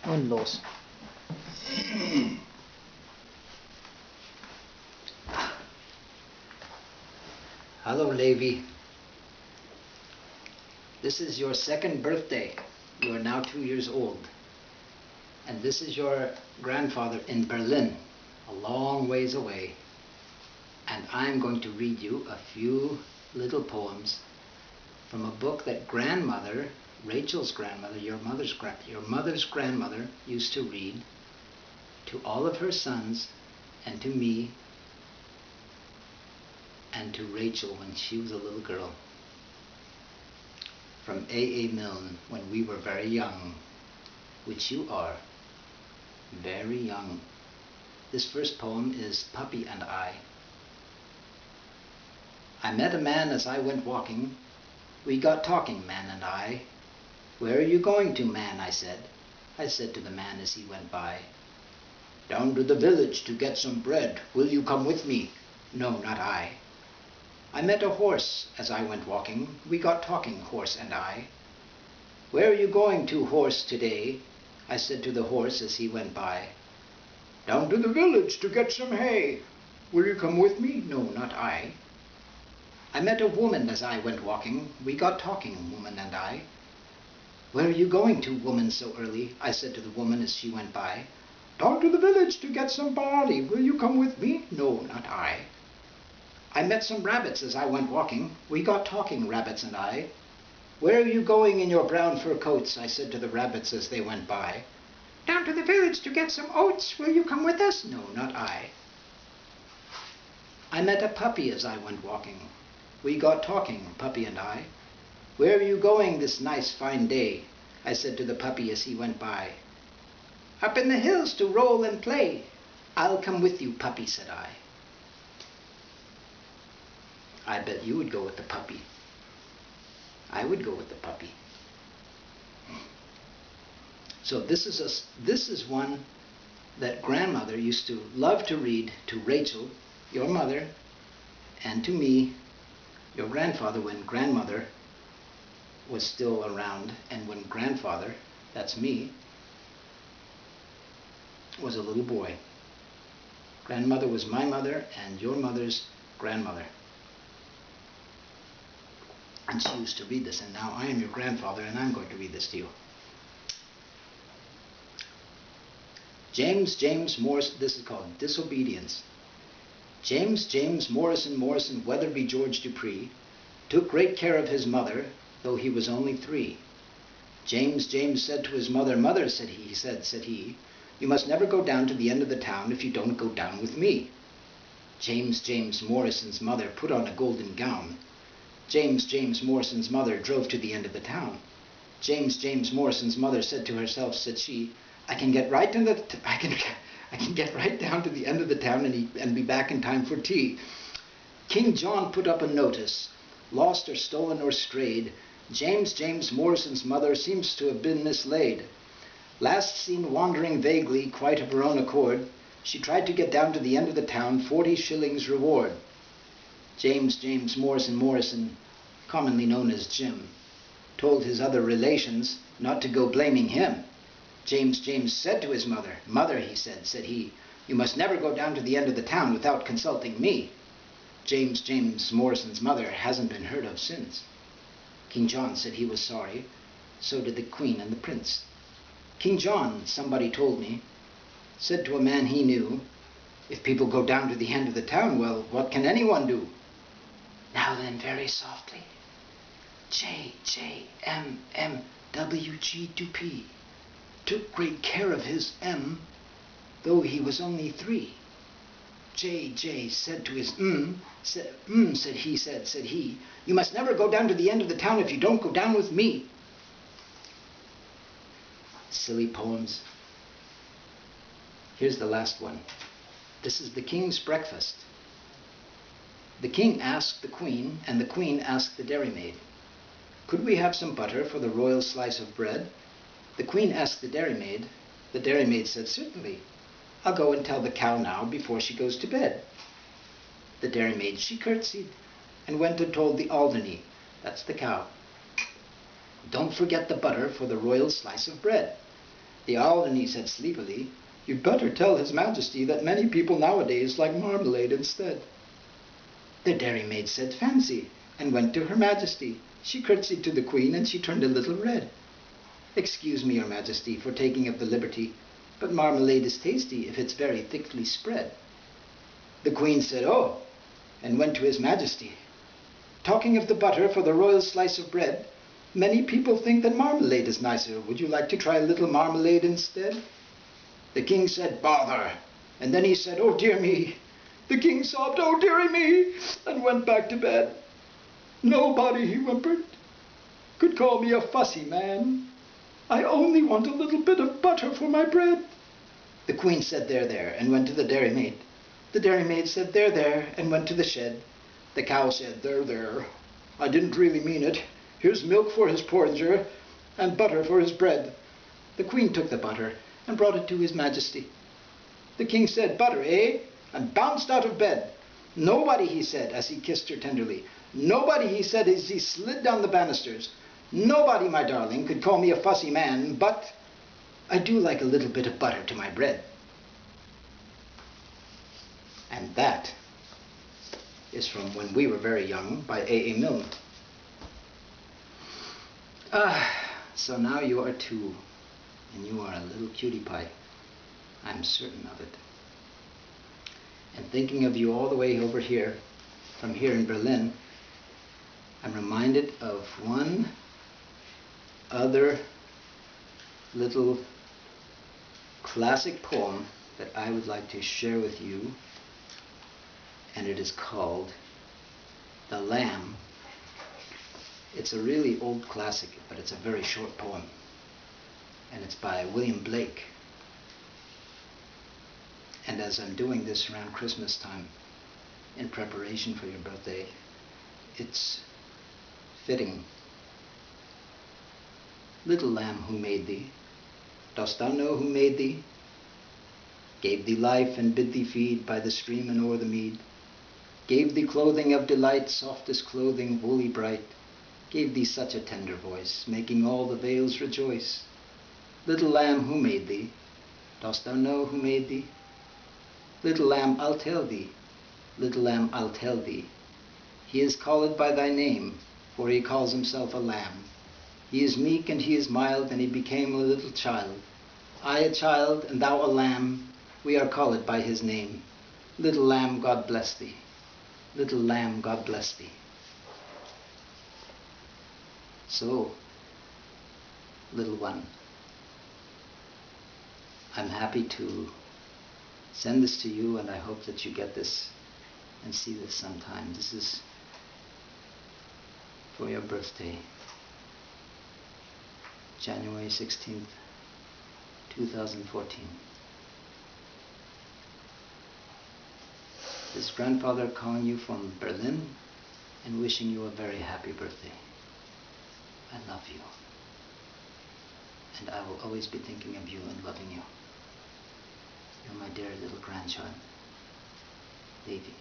Und los. Hello, Levi. This is your second birthday. You are now 2 years old. And this is your grandfather in Berlin, a long ways away. And I'm going to read you a few little poems from a book that grandmother, Rachel's grandmother, your mother's grandmother, used to read to all of her sons and to me and to Rachel when she was a little girl. From A. Milne, when we were very young, which you are, very young. This first poem is Puppy and I. I met a man as I went walking. We got talking, man and I. Where are you going to, man? I said to the man as he went by. Down to the village to get some bread. Will you come with me? No, not I. I met a horse as I went walking. We got talking, horse and I. Where are you going to, horse, today? I said to the horse as he went by. Down to the village to get some hay. Will you come with me? No, not I. I met a woman as I went walking. We got talking, woman and I. Where are you going to, woman, so early? I said to the woman as she went by. Down to the village to get some barley. Will you come with me? No, not I. I met some rabbits as I went walking. We got talking, rabbits and I. Where are you going in your brown fur coats? I said to the rabbits as they went by. Down to the village to get some oats. Will you come with us? No, not I. I met a puppy as I went walking. We got talking, puppy and I. Where are you going this nice fine day? I said to the puppy as he went by. Up in the hills to roll and play. I'll come with you, puppy, said I. I bet you would go with the puppy. I would go with the puppy. So this is one that grandmother used to love to read to Rachel, your mother, and to me, your grandfather, when grandmother was still around, and when grandfather, that's me, was a little boy. Grandmother was my mother and your mother's grandmother. And she used to read this, and now I am your grandfather and I'm going to read this to you. James Morrison, this is called Disobedience. James Morrison, Weatherby George Dupree, took great care of his mother, though he was only 3. James said to his mother, Mother, said he, you must never go down to the end of the town if you don't go down with me. James Morrison's mother put on a golden gown. James Morrison's mother drove to the end of the town. James Morrison's mother said to herself, said she, I can get right down to the end of the town and be back in time for tea. King John put up a notice, lost or stolen or strayed. James Morrison's mother seems to have been mislaid. Last seen wandering vaguely, quite of her own accord, she tried to get down to the end of the town, 40 shillings reward. James Morrison, commonly known as Jim, told his other relations not to go blaming him. James said to his mother, Mother, he said he, you must never go down to the end of the town without consulting me. James Morrison's mother hasn't been heard of since. King John said he was sorry, so did the Queen and the Prince. King John, somebody told me, said to a man he knew, if people go down to the end of the town, well, what can anyone do? Now then, very softly, J.M.W.G. Dupree took great care of his M, though he was only 3. J. said to his said he, you must never go down to the end of the town if you don't go down with me. Silly poems. Here's the last one. This is the King's breakfast. The King asked the Queen, and the Queen asked the dairymaid, could we have some butter for the royal slice of bread? The Queen asked the dairymaid. The dairymaid said, certainly. I'll go and tell the cow now before she goes to bed. The dairymaid, she curtsied and went and told the Alderney, that's the cow, don't forget the butter for the royal slice of bread. The Alderney said sleepily, "You'd better tell His Majesty that many people nowadays like marmalade instead." The dairymaid said fancy, and went to Her Majesty. She curtsied to the Queen, and she turned a little red. "Excuse me, Your Majesty, for taking up the liberty, but marmalade is tasty if it's very thickly spread." The Queen said, "Oh," and went to His Majesty. "Talking of the butter for the royal slice of bread, many people think that marmalade is nicer. Would you like to try a little marmalade instead?" The King said, "Bother!" And then he said, "Oh dear me." The King sobbed, "Oh dearie me," and went back to bed. "Nobody," he whimpered, "could call me a fussy man. I only want a little bit of butter for my bread." The Queen said, "There, there," and went to the dairymaid. The dairymaid said, "There, there," and went to the shed. The cow said, "There, there. I didn't really mean it. Here's milk for his porringer, and butter for his bread." The Queen took the butter and brought it to His Majesty. The King said, "Butter, eh?" and bounced out of bed. "Nobody," he said, as he kissed her tenderly. "Nobody," he said, as he slid down the banisters. "Nobody, my darling, could call me a fussy man, but I do like a little bit of butter to my bread." And that is from When We Were Very Young by A. A. Milne. So now you are two, and you are a little cutie pie. I'm certain of it. And thinking of you all the way over here, from here in Berlin, I'm reminded of one other little classic poem that I would like to share with you, and it is called The Lamb. It's a really old classic, but it's a very short poem, and it's by William Blake. And as I'm doing this around Christmas time, in preparation for your birthday, it's fitting. Little lamb, who made thee? Dost thou know who made thee? Gave thee life and bid thee feed by the stream and o'er the mead. Gave thee clothing of delight, softest clothing, woolly bright. Gave thee such a tender voice, making all the vales rejoice. Little lamb, who made thee? Dost thou know who made thee? Little lamb, I'll tell thee. Little lamb, I'll tell thee. He is called by thy name, for he calls himself a lamb. He is meek and he is mild, and he became a little child. I a child, and thou a lamb, we are called by his name. Little lamb, God bless thee. Little lamb, God bless thee. So, little one, I'm happy to send this to you, and I hope that you get this and see this sometime. This is for your birthday, January 16th, 2014. This grandfather calling you from Berlin and wishing you a very happy birthday. I love you, and I will always be thinking of you and loving you. You're my dear little grandchild, Levi.